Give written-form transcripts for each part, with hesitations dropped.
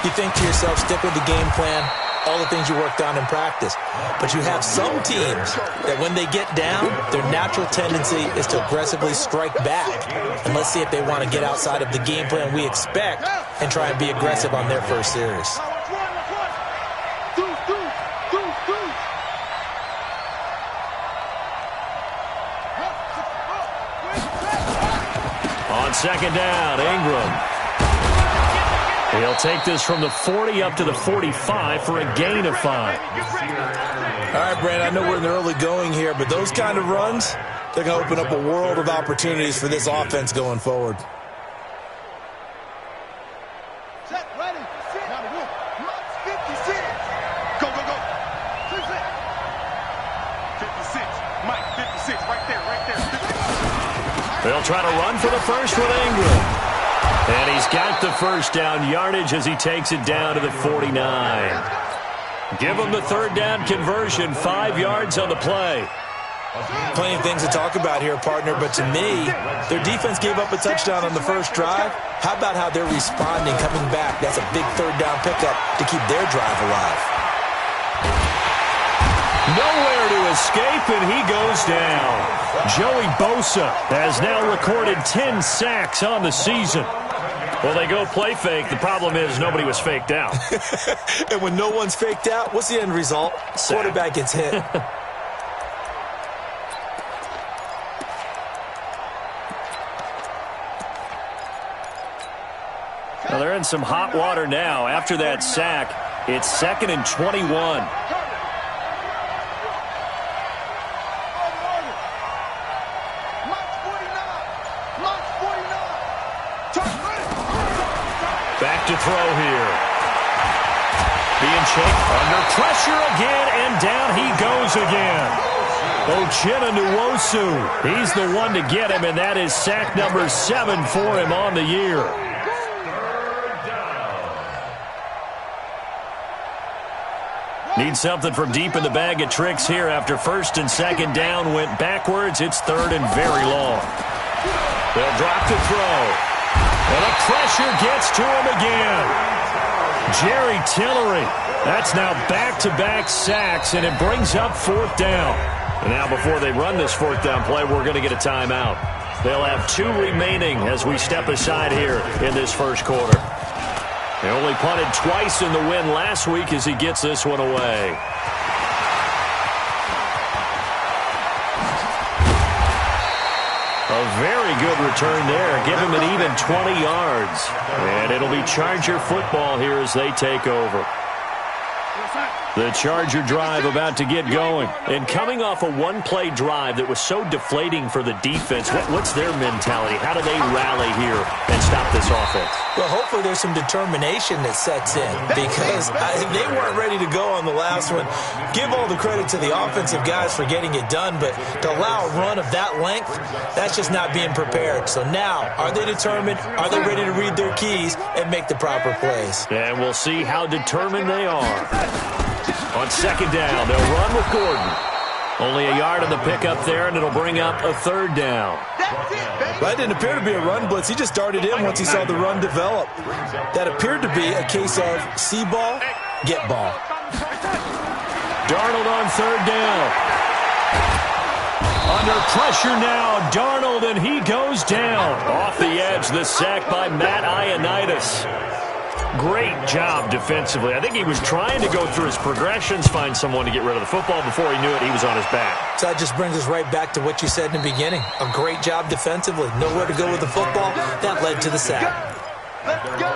You think to yourself, stick with the game plan, all the things you worked on in practice. But you have some teams that when they get down, their natural tendency is to aggressively strike back. And let's see if they want to get outside of the game plan we expect and try and be aggressive on their first series. On second down, Ingram. He'll take this from the 40 up to the 45 for a gain of 5. All right, Brand, I know we're in the early going here, but those kind of runs, they're going to open up a world of opportunities for this offense going forward. Set, ready, sit. Max 56. Go, go, go. 56. Mike, 56, right there, right there. They'll try to run for the first with Ingram. And he's got the first down yardage as he takes it down to the 49. Give him the third down conversion, 5 yards on the play. Plenty of things to talk about here, partner, but to me, their defense gave up a touchdown on the first drive. How about how they're responding, coming back? That's a big third down pickup to keep their drive alive. Nowhere to escape, and he goes down. Joey Bosa has now recorded 10 sacks on the season. Well, they go play fake. The problem is nobody was faked out. And when no one's faked out, what's the end result? Sack. Quarterback gets hit. Well, they're in some hot water now. After that sack, it's 2nd and 21. Back to throw here. Being chased under pressure again, and down he goes again. Uchenna Nwosu, he's the one to get him, and that is sack number 7 for him on the year. Need something from deep in the bag of tricks here after first and second down went backwards. It's third and very long. They'll drop the throw. And the pressure gets to him again. Jerry Tillery. That's now back-to-back sacks, and it brings up 4th down. And now before they run this 4th down play, we're going to get a timeout. They'll have 2 remaining as we step aside here in this first quarter. They only punted twice in the win last week as he gets this one away. A very good return there. Give him an even 20 yards. And it'll be Charger football here as they take over. The Charger drive about to get going. And coming off a one-play drive that was so deflating for the defense, what's their mentality? How do they rally here and stop this offense? Well, hopefully there's some determination that sets in because they weren't ready to go on the last one. Give all the credit to the offensive guys for getting it done, but to allow a run of that length, that's just not being prepared. So now, are they determined? Are they ready to read their keys and make the proper plays? And we'll see how determined they are. On second down, they'll run with Gordon. Only a yard on the pickup there, and it'll bring up a 3rd down. That didn't appear to be a run blitz. He just darted in once he saw the run develop. That appeared to be a case of see ball, get ball. Darnold on 3rd down. Under pressure now, Darnold, and he goes down. Off the edge, the sack by Matt Ioannidis. Great job defensively. I think he was trying to go through his progressions, find someone to get rid of the football. Before he knew it, he was on his back. So that just brings us right back to what you said in the beginning. A great job defensively. Nowhere to go with the football. That led to the sack. Let's go.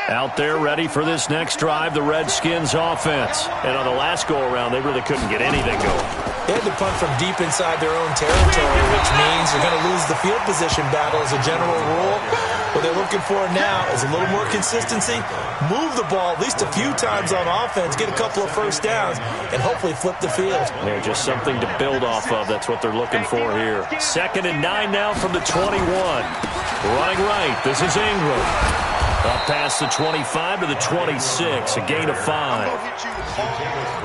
Out there ready for this next drive, the Redskins offense. And on the last go-around, they really couldn't get anything going. They had to punt from deep inside their own territory, which means they're going to lose the field position battle as a general rule. What they're looking for now is a little more consistency, move the ball at least a few times on offense, get a couple of first downs, and hopefully flip the field. They're just something to build off of. That's what they're looking for here. 2nd and 9 now from the 21. Running right, this is Ingram. Up past the 25 to the 26, a gain of 5.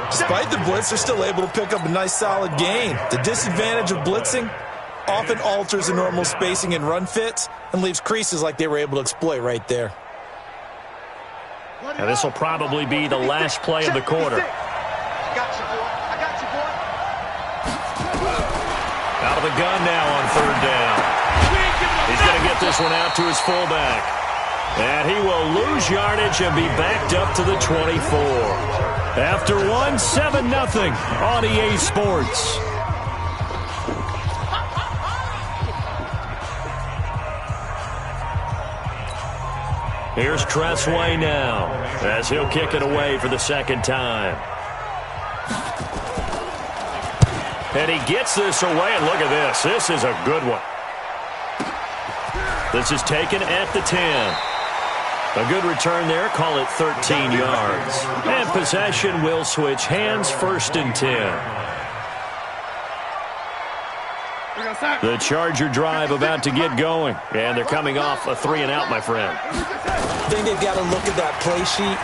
Despite the blitz, they're still able to pick up a nice solid gain. The disadvantage of blitzing, often alters the normal spacing and run fits and leaves creases like they were able to exploit right there. And this will probably be the last play of the quarter. I got you, boy. I got you, boy. Out of the gun now on third down. He's going to get this one out to his fullback. And he will lose yardage and be backed up to the 24. After 7-0 on EA Sports. Here's Tressway now as he'll kick it away for the second time. And he gets this away, and look at this. This is a good one. This is taken at the 10. A good return there. Call it 13 yards. And possession will switch hands, 1st and 10. The Charger drive about to get going. And they're coming off a 3-and-out, my friend. I think they've got to look at that play sheet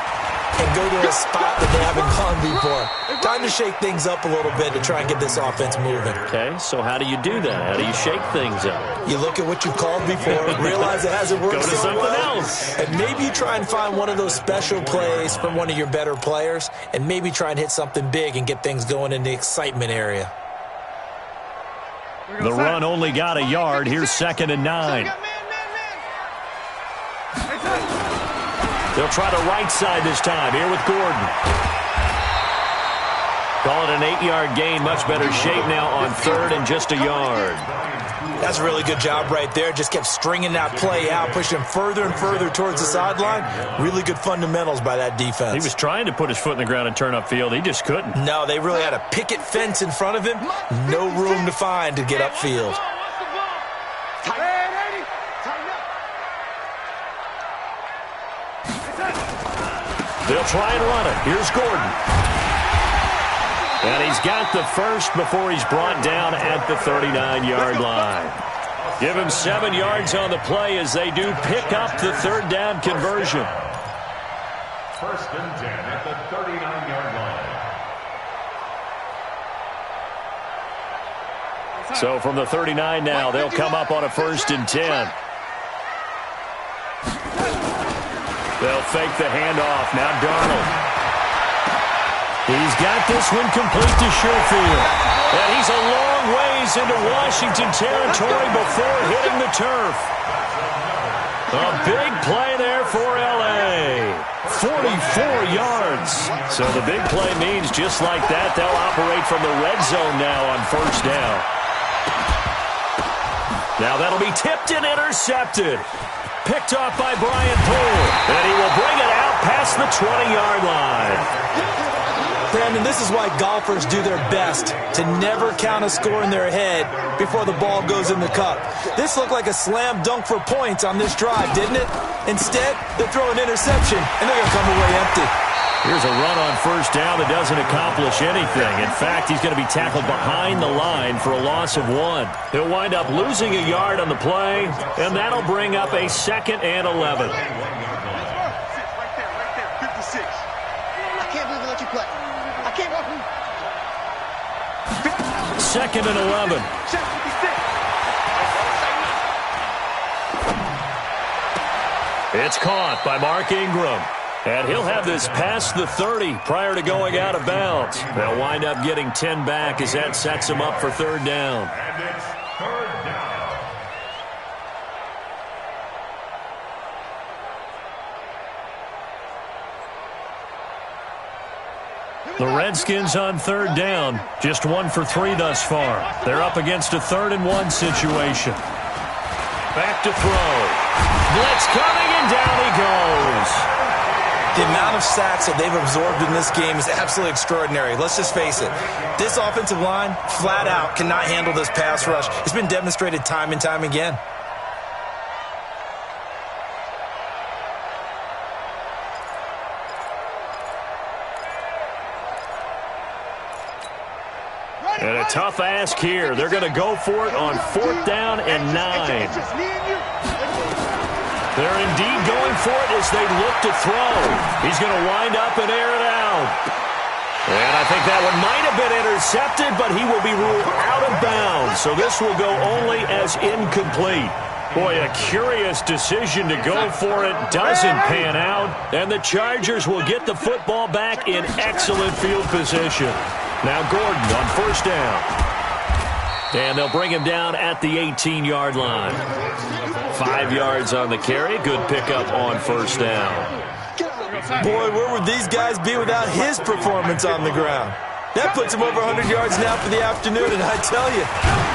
and go to a spot that they haven't gone before. Time to shake things up a little bit to try and get this offense moving. Okay, so how do you do that? How do you shake things up? You look at what you've called before, realize it hasn't worked Go to so something well, else. and maybe you try and find one of those special plays from one of your better players, and maybe try and hit something big and get things going in the excitement area. The run only got a yard. Here's 2nd and 9. They'll try the right side this time. Here with Gordon. Call it an 8-yard gain. Much better shape now on 3rd and just a yard. That's a really good job right there. Just kept stringing that play out, pushing him further and further towards the sideline. Really good fundamentals by that defense. He was trying to put his foot in the ground and turn upfield. He just couldn't. No, they really had a picket fence in front of him. No room to find to get upfield. They'll try and run it. Here's Gordon. And he's got the first before he's brought down at the 39-yard line. Give him 7 yards on the play as they do pick up the 3rd down conversion. 1st and 10 at the 39-yard line. So from the 39 now, they'll come up on a 1st and 10. They'll fake the handoff. Now Darnold. He's got this one complete to Sherfield. And he's a long ways into Washington territory before hitting the turf. A big play there for L.A. 44 yards. So the big play means just like that, they'll operate from the red zone now on 1st down. Now that'll be tipped and intercepted. Picked off by Brian Poole. And he will bring it out past the 20-yard line. Brandon, this is why golfers do their best to never count a score in their head before the ball goes in the cup. This looked like a slam dunk for points on this drive, didn't it? Instead, they throw an interception, and they're going to come away empty. Here's a run on 1st down that doesn't accomplish anything. In fact, he's going to be tackled behind the line for a loss of 1. He'll wind up losing a yard on the play, and that'll bring up a 2nd and 11. Right there, 56. I can't believe I let you play. I can't walk. 2nd and 11. It's caught by Mark Ingram. And he'll have this past the 30 prior to going out of bounds. They'll wind up getting 10 back as that sets him up for 3rd down. And it's 3rd down. The Redskins on 3rd down. Just 1 for 3 thus far. They're up against a 3rd and 1 situation. Back to throw. Blitz coming, and down he goes. The amount of sacks that they've absorbed in this game is absolutely extraordinary. Let's just face it. This offensive line, flat out, cannot handle this pass rush. It's been demonstrated time and time again. And a tough ask here. They're going to go for it on 4th down and 9. They're indeed going for it as they look to throw. He's going to wind up and air it out. And I think that one might have been intercepted, but he will be ruled out of bounds. So this will go only as incomplete. Boy, a curious decision to go for it. Doesn't pan out. And the Chargers will get the football back in excellent field position. Now Gordon on first down. And they'll bring him down at the 18-yard line. 5 yards on the carry. Good pickup on first down. Boy, where would these guys be without his performance on the ground? That puts him over 100 yards now for the afternoon, and I tell you,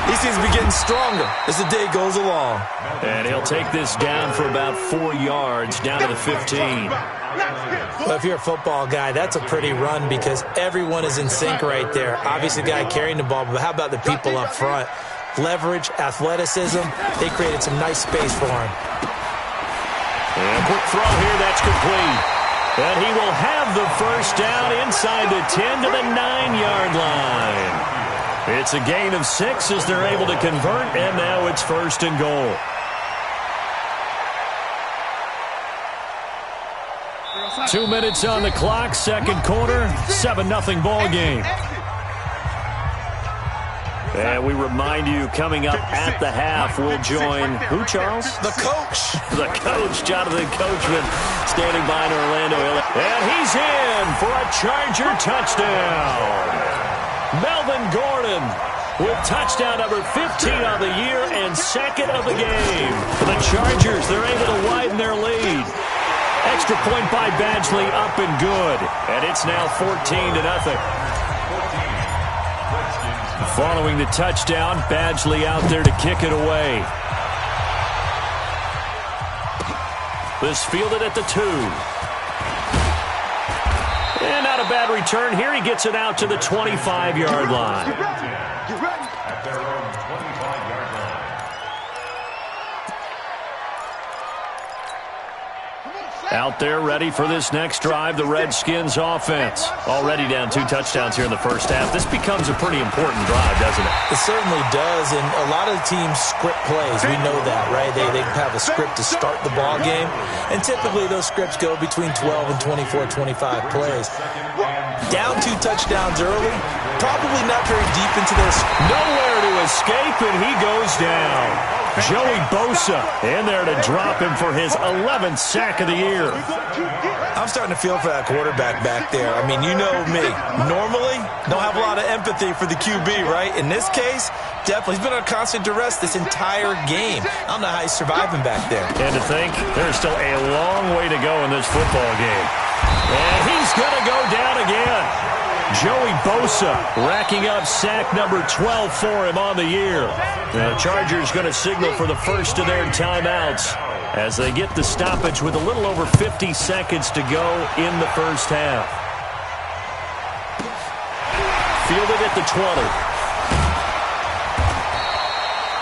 he seems to be getting stronger as the day goes along. And he'll take this down for about 4 yards, down to the 15. Well, if you're a football guy, that's a pretty run because everyone is in sync right there. Obviously, the guy carrying the ball, but how about the people up front? Leverage, athleticism, they created some nice space for him. And a quick throw here, that's complete. And he will have the first down inside the 10 to the 9-yard line. It's a gain of 6 as they're able to convert, and now it's first and goal. Two minutes on the clock, second quarter, 7-0 ball game. And we remind you, coming up at the half, we'll join who, Charles? The coach. The coach, Jonathan Coachman, standing by in Orlando. And he's in for a Charger touchdown. Melvin Gordon with touchdown number 15 of the year and second of the game. For the Chargers, they're able to widen their lead. Extra point by Badgley, up and good. And it's now 14-0. Following the touchdown, Badgley out there to kick it away. This fielded at the 2. And not a bad return here. He gets it out to the 25-yard line. Get ready. At their own 25-yard line. Out there ready for this next drive, the Redskins offense. Already down 2 touchdowns here in the first half. This becomes a pretty important drive, doesn't it? It certainly does, and a lot of the teams script plays. We know that, right? They have a script to start the ball game, and typically those scripts go between 12 and 24, 25 plays. Down 2 touchdowns early, probably not very deep into this. Nowhere to escape, and he goes down. Joey Bosa in there to drop him for his 11th sack of the year. I'm starting to feel for that quarterback back there. I mean, you know me. Normally, don't have a lot of empathy for the QB, right? In this case, definitely. He's been on constant duress this entire game. I don't know how he's surviving back there. And to think, there's still a long way to go in this football game. And he's going to go down again. Joey Bosa racking up sack number 12 for him on the year. The Chargers going to signal for the first of their timeouts as they get the stoppage with a little over 50 seconds to go in the first half. Fielded at the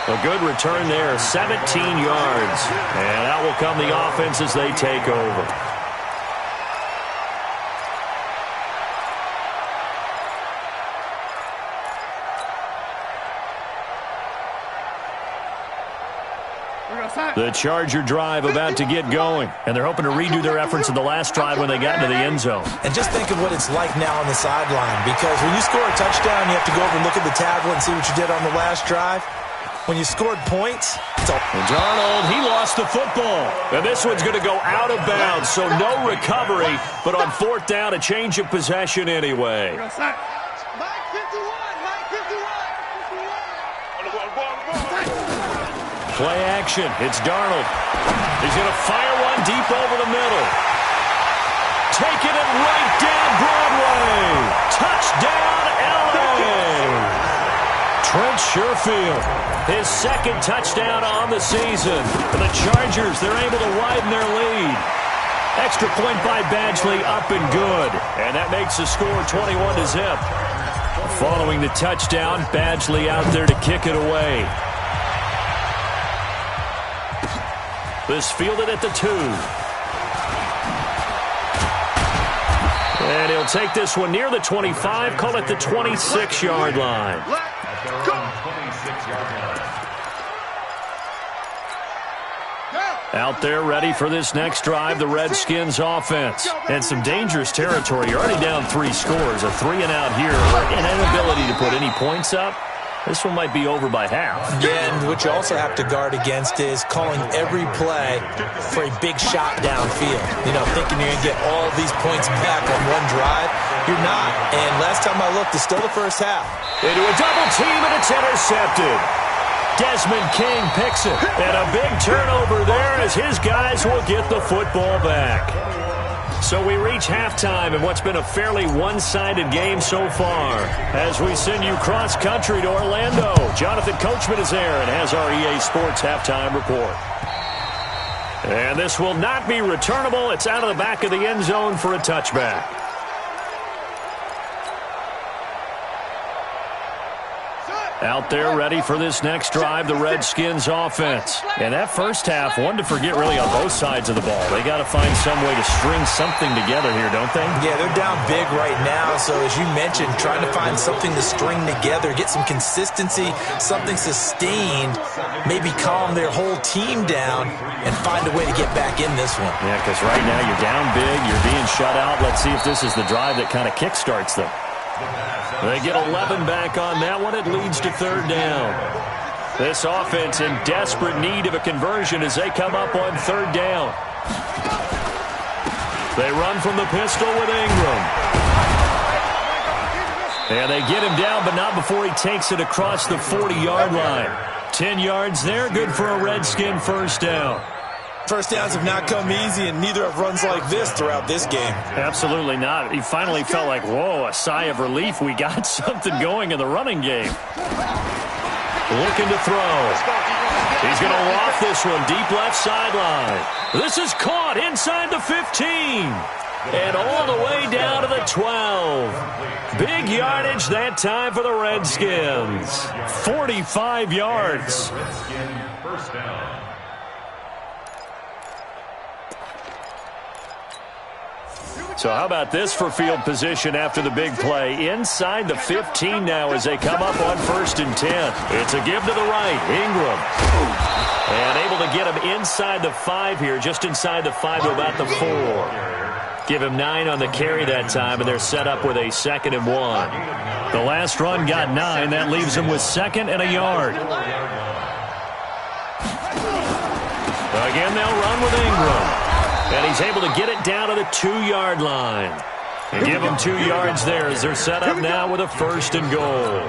20. A good return there, 17 yards. And out will come the offense as they take over. The Charger drive about to get going, and they're hoping to redo their efforts in the last drive when they got into the end zone. And just think of what it's like now on the sideline, because when you score a touchdown, you have to go over and look at the tablet and see what you did on the last drive. When you scored points, it's all... And Darnold, he lost the football. And this one's going to go out of bounds, so no recovery, but on fourth down, a change of possession anyway. Play action. It's Darnold. He's going to fire one deep over the middle. Taking it right down Broadway. Touchdown, L.A. Trent Sherfield, his second touchdown on the season. For the Chargers, they're able to widen their lead. Extra point by Badgley, up and good. And that makes the score 21-0. Following the touchdown, Badgley out there to kick it away. This fielded at the 2. And he'll take this one near the 25, call it the 26-yard line. At their own 26-yard line. Out there ready for this next drive, the Redskins offense. And some dangerous territory. You're already down 3 scores. A 3-and-out here. An inability to put any points up. This one might be over by half. Yeah, and what you also have to guard against is calling every play for a big shot downfield. You know, thinking you're going to get all these points back on one drive. You're not. And last time I looked, it's still the first half. Into a double team, and it's intercepted. Desmond King picks it. And a big turnover there as his guys will get the football back. So we reach halftime in what's been a fairly one-sided game so far. As we send you cross-country to Orlando, Jonathan Coachman is there and has our EA Sports halftime report. And this will not be returnable. It's out of the back of the end zone for a touchback. Out there ready for this next drive, the Redskins offense. And that first half, one to forget really on both sides of the ball. They got to find some way to string something together here, don't they? Yeah, they're down big right now. So as you mentioned, trying to find something to string together, get some consistency, something sustained, maybe calm their whole team down and find a way to get back in this one. Yeah, because right now you're down big, you're being shut out. Let's see if this is the drive that kind of kickstarts them. They get 11 back on that one. It leads to third down. This offense in desperate need of a conversion as they come up on third down. They run from the pistol with Ingram. And they get him down, but not before he takes it across the 40-yard line. 10 yards there, good for a Redskin first down. First downs have not come easy, and neither have runs like this throughout this game. Absolutely not. He finally felt like, whoa, a sigh of relief. We got something going in the running game. Looking to throw. He's going to loft this one deep left sideline. This is caught inside the 15. And all the way down to the 12. Big yardage that time for the Redskins. 45 yards. First down. So how about this for field position after the big play? Inside the 15 now as they come up on 1st and 10. It's a give to the right. Ingram. And able to get him inside the 5 here, just inside the 5 to about the 4. Give him 9 on the carry that time, and they're set up with a 2nd and 1. The last run got 9. That leaves them with 2nd and a yard. Again, they'll run with Ingram. And he's able to get it down to the 2-yard line. And give them 2 yards there as they're set up now with a 1st and goal.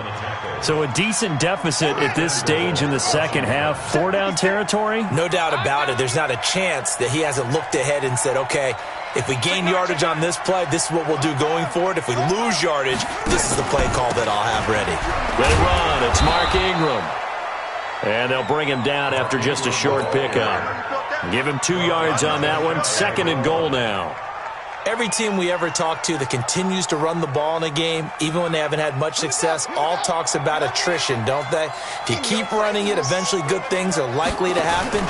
So a decent deficit at this stage in the second half. 4-down territory? No doubt about it. There's not a chance that he hasn't looked ahead and said, okay, if we gain yardage on this play, this is what we'll do going forward. If we lose yardage, this is the play call that I'll have ready. They run. It's Mark Ingram. And they'll bring him down after just a short pickup. Give him 2 yards on that one. 2nd and goal now. Every team we ever talk to that continues to run the ball in a game, even when they haven't had much success, all talks about attrition, don't they? If you keep running it, eventually good things are likely to happen.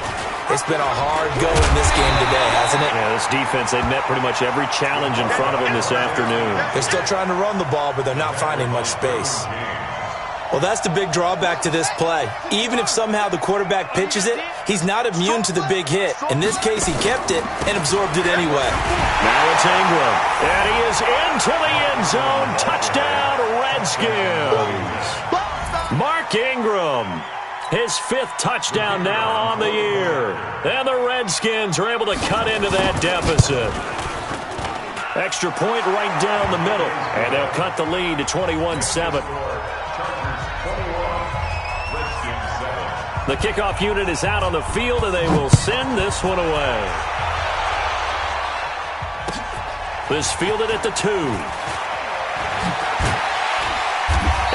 It's been a hard go in this game today, hasn't it? Yeah, this defense, they've met pretty much every challenge in front of them this afternoon. They're still trying to run the ball, but they're not finding much space. Well, that's the big drawback to this play. Even if somehow the quarterback pitches it, he's not immune to the big hit. In this case, he kept it and absorbed it anyway. Now it's Ingram. And he is into the end zone. Touchdown, Redskins. Mark Ingram. His 5th touchdown now on the year. And the Redskins are able to cut into that deficit. Extra point right down the middle. And they'll cut the lead to 21-7. The kickoff unit is out on the field, and they will send this one away. This fielded at the 2.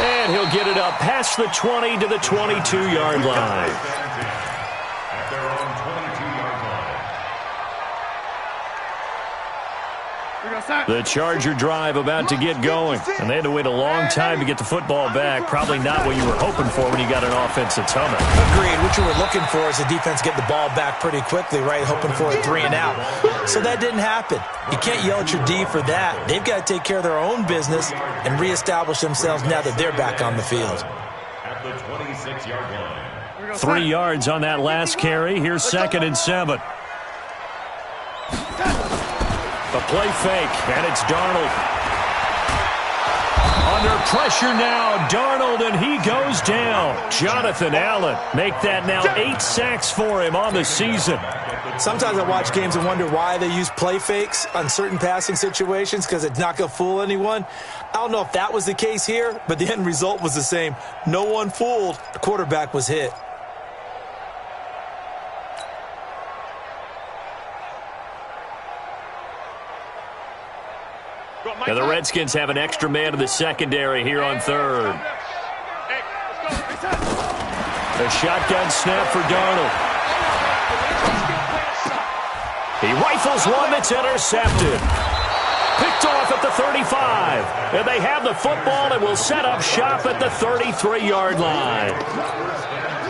And he'll get it up past the 20 to the 22-yard line. At their own 22-yard line. The Charger drive about to get going. And they had to wait a long time to get the football back. Probably not what you were hoping for when you got an offense that's humming. Agreed. What you were looking for is the defense get the ball back pretty quickly, right? Hoping for a 3-and-out. So that didn't happen. You can't yell at your D for that. They've got to take care of their own business and reestablish themselves now that they're back on the field. At the 26-yard line. 3 yards on that last carry. Here's 2nd and 7. The play fake, and it's Darnold. Under pressure now, Darnold, and he goes down. Jonathan Allen, make that now 8 sacks for him on the season. Sometimes I watch games and wonder why they use play fakes on certain passing situations, because it's not going to fool anyone. I don't know if that was the case here, but the end result was the same. No one fooled. The quarterback was hit. Now the Redskins have an extra man in the secondary here on 3rd. A shotgun snap for Darnold. He rifles one that's intercepted. Picked off at the 35. And they have the football and will set up shop at the 33-yard line.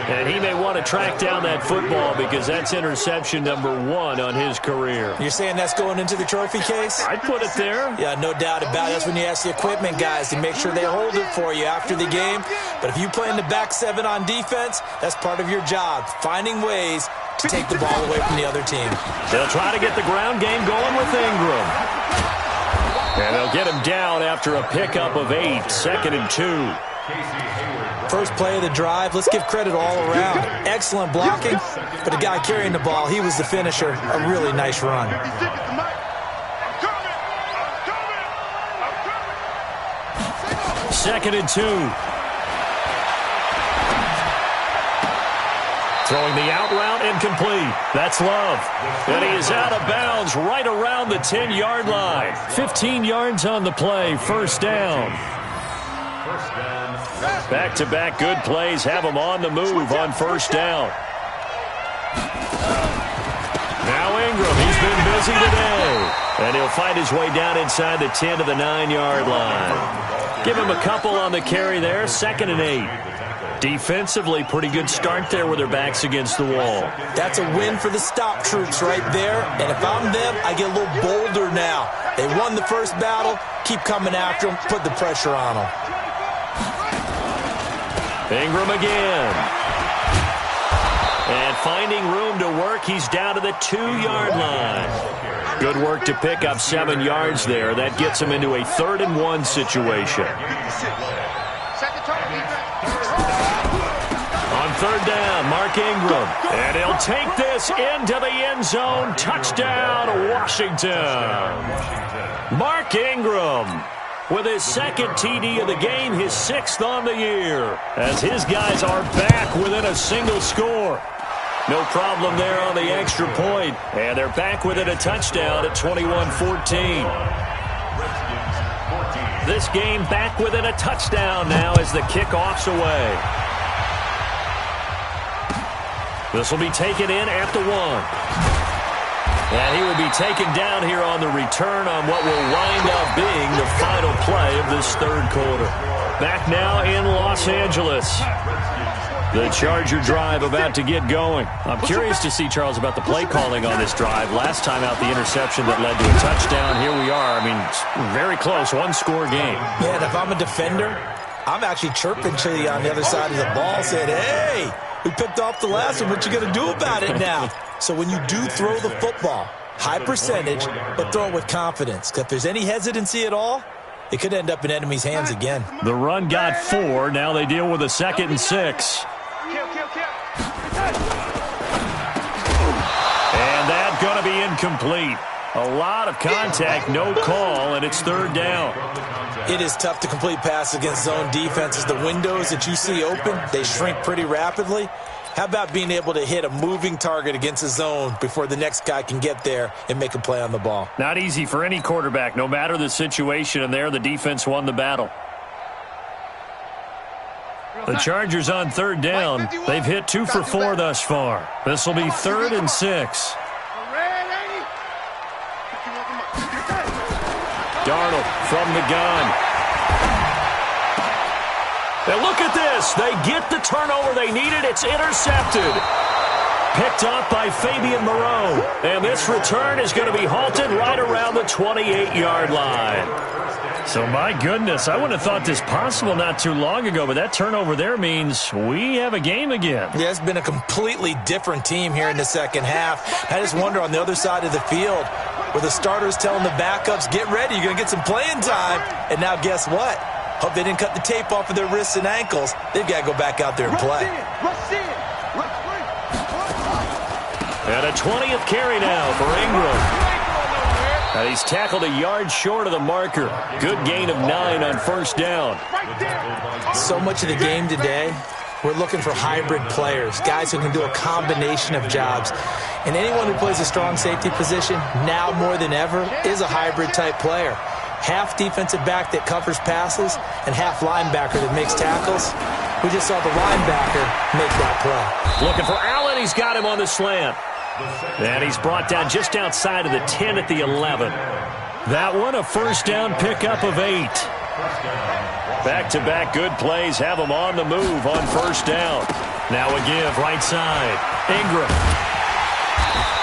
And he may want to track down that football because that's interception number 1 on his career. You're saying that's going into the trophy case? I'd put it there. Yeah, no doubt about it. That's when you ask the equipment guys to make sure they hold it for you after the game. But if you play in the back 7 on defense, that's part of your job, finding ways to take the ball away from the other team. They'll try to get the ground game going with Ingram. And they'll get him down after a pickup of 8, 2nd and 2. First play of the drive, let's give credit all around. Excellent blocking, but the guy carrying the ball, he was the finisher. A really nice run. 2nd and 2. Throwing the out route, incomplete. That's Love. And he is out of bounds right around the 10-yard line. 15 yards on the play, 1st down. Back-to-back good plays have him on the move on 1st down. Now Ingram, he's been busy today. And he'll fight his way down inside the 10 to the 9-yard line. Give him a couple on the carry there, 2nd and 8. Defensively, pretty good start there with their backs against the wall. That's a win for the stop troops right there. And if I'm them, I get a little bolder now. They won the first battle. Keep coming after them. Put the pressure on them. Ingram again. And finding room to work, he's down to the 2-yard line. Good work to pick up 7 yards there. That gets him into a 3rd and 1 situation. On 3rd down, Mark Ingram. And he'll take this into the end zone. Touchdown, Washington. Mark Ingram with his 2nd TD of the game, his 6th on the year, as his guys are back within a single score. No problem there on the extra point, and they're back within a touchdown at 21-14. This game back within a touchdown now as the kickoff's away. This will be taken in at the 1. And he will be taken down here on the return on what will wind up being the final play of this 3rd quarter. Back now in Los Angeles. The Charger drive about to get going. I'm curious to see, Charles, about the play calling on this drive. Last time out, the interception that led to a touchdown. Here we are. I mean, very close, 1-score game. Yeah, and if I'm a defender, I'm actually chirping to you on the other side of the ball, saying, hey, we picked off the last one. What you going to do about it now? So when you do throw the football, high percentage, but throw it with confidence. Because if there's any hesitancy at all, it could end up in enemy's hands again. The run got 4. Now they deal with a 2nd and 6. And that's going to be incomplete. A lot of contact, no call, and it's 3rd down. It is tough to complete passes against zone defenses. The windows that you see open, they shrink pretty rapidly. How about being able to hit a moving target against a zone before the next guy can get there and make a play on the ball? Not easy for any quarterback, no matter the situation, and there the defense won the battle. The Chargers on 3rd down. They've hit 2 for 4 thus far. This will be 3rd and 6. Darnold from the gun. And look at this. They get the turnover they needed. It's intercepted. Picked up by Fabian Moreau. And this return is going to be halted right around the 28-yard line. So, my goodness, I wouldn't have thought this possible not too long ago, but that turnover there means we have a game again. Yeah, it's been a completely different team here in the second half. I just wonder on the other side of the field where the starters telling the backups, get ready, you're going to get some playing time. And now guess what? Hope they didn't cut the tape off of their wrists and ankles. They've got to go back out there and play. And a 20th carry now for Ingram. And he's tackled a yard short of the marker. Good gain of 9 on first down. So much of the game today, we're looking for hybrid players, guys who can do a combination of jobs. And anyone who plays a strong safety position, now more than ever, is a hybrid-type player. Half defensive back that covers passes and half linebacker that makes tackles. We just saw the linebacker make that play. Looking for Allen. He's got him on the slant. And he's brought down just outside of the 10 at the 11. That one, a first down pickup of 8. Back-to-back good plays have him on the move on first down. Now a give right side. Ingram.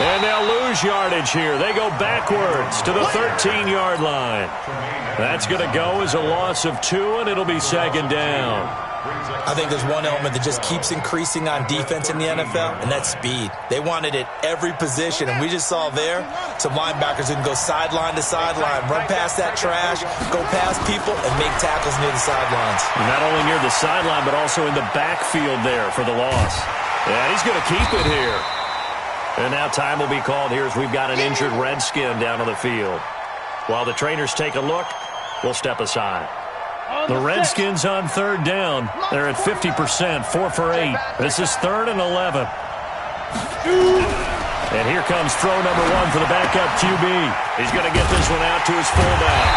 And they'll lose yardage here. They go backwards to the 13-yard line. That's going to go as a loss of 2, and it'll be second down. I think there's one element that just keeps increasing on defense in the NFL, and that's speed. They want it at every position, and we just saw there some linebackers who can go sideline to sideline, run past that trash, go past people, and make tackles near the sidelines. Not only near the sideline, but also in the backfield there for the loss. And he's going to keep it here. And now time will be called here as we've got an injured Redskin down on the field. While the trainers take a look, we'll step aside. The Redskins on third down. They're at 50%, 4 for 8. This is 3rd and 11. And here comes throw number 1 for the backup QB. He's going to get this one out to his fullback.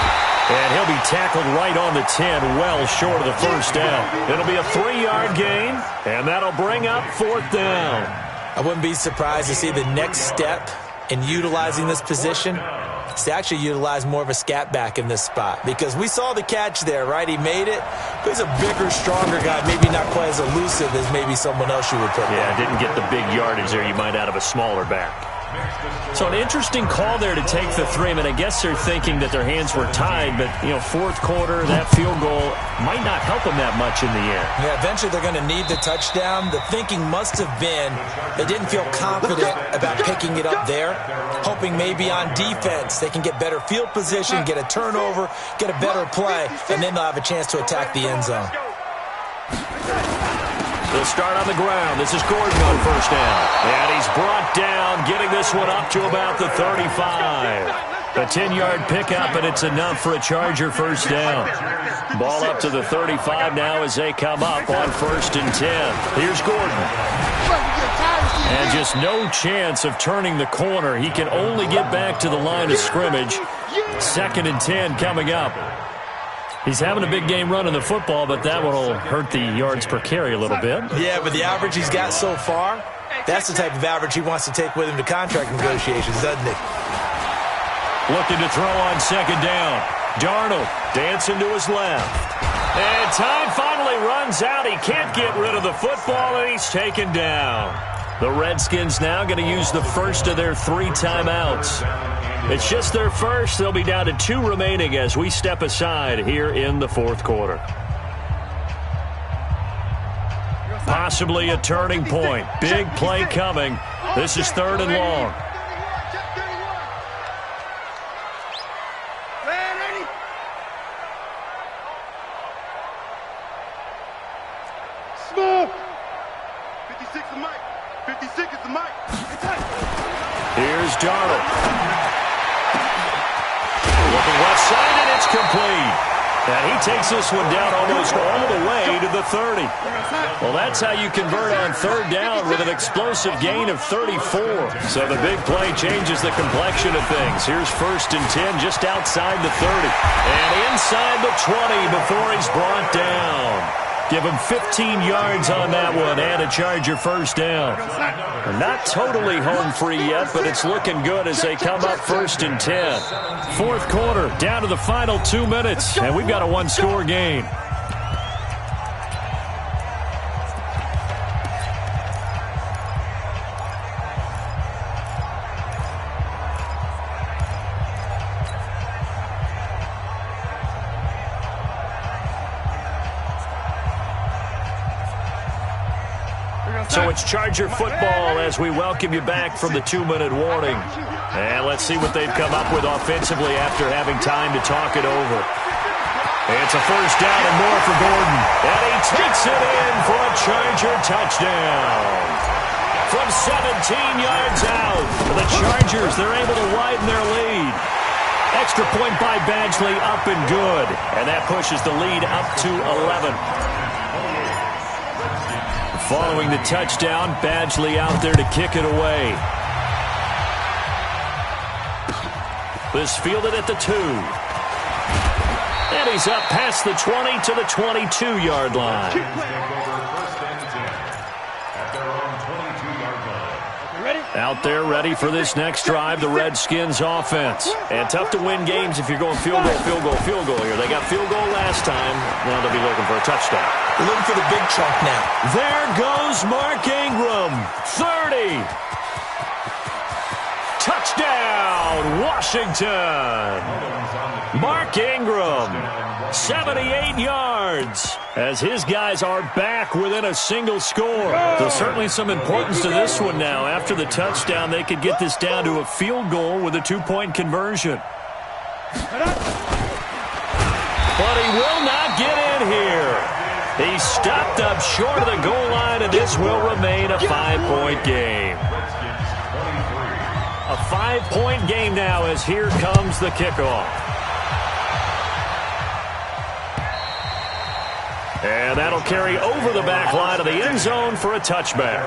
And he'll be tackled right on the 10, well short of the first down. It'll be a 3-yard gain, and that'll bring up 4th down. I wouldn't be surprised to see the next step in utilizing this position is to actually utilize more of a scat back in this spot, because we saw the catch there, right? He made it. But he's a bigger, stronger guy, maybe not quite as elusive as maybe someone else you would put there. Yeah, didn't get the big yardage there you might out of a smaller back. So an interesting call there to take the 3. I mean, I guess they're thinking that their hands were tied, but, you know, 4th quarter, that field goal might not help them that much in the end. Yeah, eventually they're going to need the touchdown. The thinking must have been they didn't feel confident about picking it up there, hoping maybe on defense they can get better field position, get a turnover, get a better play, and then they'll have a chance to attack the end zone. They'll start on the ground. This is Gordon on first down. And he's brought down, getting this one up to about the 35. A 10-yard pickup, and it's enough for a Charger first down. Ball up to the 35 now as they come up on 1st and 10. Here's Gordon. And just no chance of turning the corner. He can only get back to the line of scrimmage. 2nd and 10 coming up. He's having a big game running the football, but that one will hurt the yards per carry a little bit. Yeah, but the average he's got so far, that's the type of average he wants to take with him to contract negotiations, doesn't he? Looking to throw on 2nd down. Darnold dancing to his left. And time finally runs out. He can't get rid of the football, and he's taken down. The Redskins now going to use the first of their 3 timeouts. It's just their first. They'll be down to 2 remaining as we step aside here in the 4th quarter. Possibly a turning point. Big play coming. This is 3rd and long. Small. 56 is Mike. 56 is the Mike. Here's Darnold. Looking left side, and it's complete. And he takes this one down almost all the way to the 30. Well, that's how you convert on 3rd down with an explosive gain of 34. So the big play changes the complexion of things. Here's 1st and 10 just outside the 30. And inside the 20 before he's brought down. Give him 15 yards on that one and a Charger first down. They're not totally home free yet, but it's looking good as they come up 1st and 10. 4th quarter, down to the final 2 minutes, and we've got a 1-score game. it's Charger football as we welcome you back from the 2-minute warning. And let's see what they've come up with offensively after having time to talk it over. It's a first down and more for Gordon. And he takes it in for a Charger touchdown. From 17 yards out, the Chargers, they're able to widen their lead. Extra point by Badgley, up and good. And that pushes the lead up to 11. Following the touchdown, Badgley out there to kick it away. This fielded at the 2. And he's up past the 20 to the 22-yard line. Out there ready for this next drive, the Redskins offense. And tough to win games if you're going field goal, field goal, field goal here. They got field goal last time. Now they'll be looking for a touchdown. They're looking for the big chunk now. There goes Mark Ingram. 30. Touchdown, Washington. Mark Ingram, 78 yards, as his guys are back within a single score. There's certainly some importance to this one now. After the touchdown, they could get this down to a field goal with a 2-point conversion. But he will not get in here. He stopped up short of the goal line, and this will remain a 5-point game. A 5-point game now as here comes the kickoff. And that'll carry over the back line of the end zone for a touchback.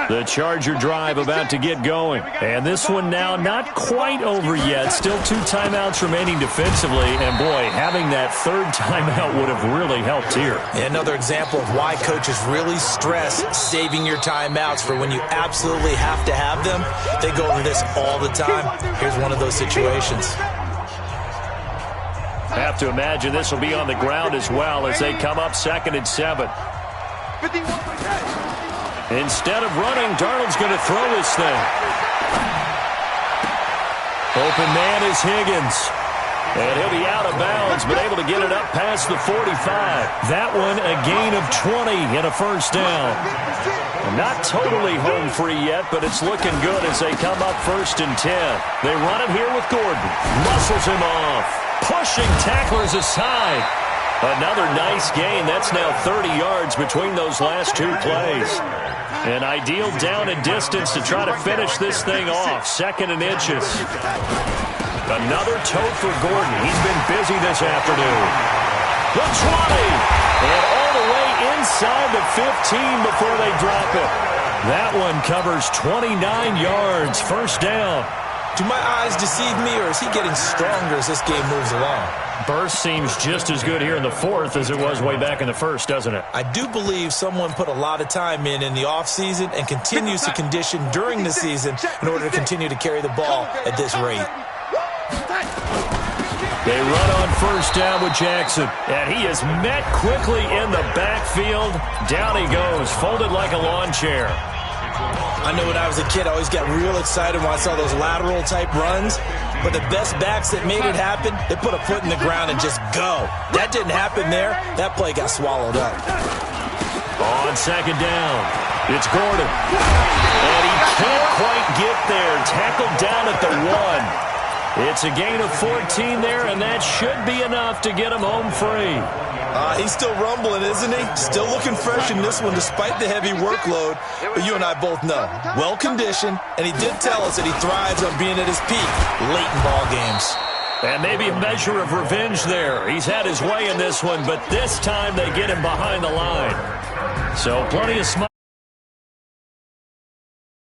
The Charger drive about to get going. And this one now not quite over yet. Still 2 timeouts remaining defensively. And, boy, having that third timeout would have really helped here. Another example of why coaches really stress saving your timeouts for when you absolutely have to have them. They go over this all the time. Here's one of those situations. Have to imagine this will be on the ground as well as they come up 2nd and 7. Instead of running, Darnold's going to throw this thing. Open man is Higgins. And he'll be out of bounds, but able to get it up past the 45. That one a gain of 20 and a first down. Not totally home free yet, but it's looking good as they come up 1st and 10. They run him here with Gordon. Muscles him off. Pushing tacklers aside. Another nice gain. That's now 30 yards between those last 2 plays. An ideal down and distance to try to finish this thing off. 2nd and inches. Another tote for Gordon. He's been busy this afternoon. The 20. And all the way inside the 15 before they drop it. That one covers 29 yards. First down. Do my eyes deceive me, or is he getting stronger as this game moves along? Burst seems just as good here in the 4th as it was way back in the 1st, doesn't it? I do believe someone put a lot of time in the offseason and continues to condition during the season in order to continue to carry the ball at this rate. They run on first down with Jackson, and he is met quickly in the backfield. Down he goes, folded like a lawn chair. I know when I was a kid, I always got real excited when I saw those lateral-type runs. But the best backs that made it happen, they put a foot in the ground and just go. That didn't happen there. That play got swallowed up. On second down, it's Gordon. And he can't quite get there. Tackled down at the 1. It's a gain of 14 there, and that should be enough to get him home free. He's still rumbling, isn't he? Still looking fresh in this one despite the heavy workload. But you and I both know, well-conditioned, and he did tell us that he thrives on being at his peak late in ball games. And maybe a measure of revenge there. He's had his way in this one, but this time they get him behind the line. So plenty of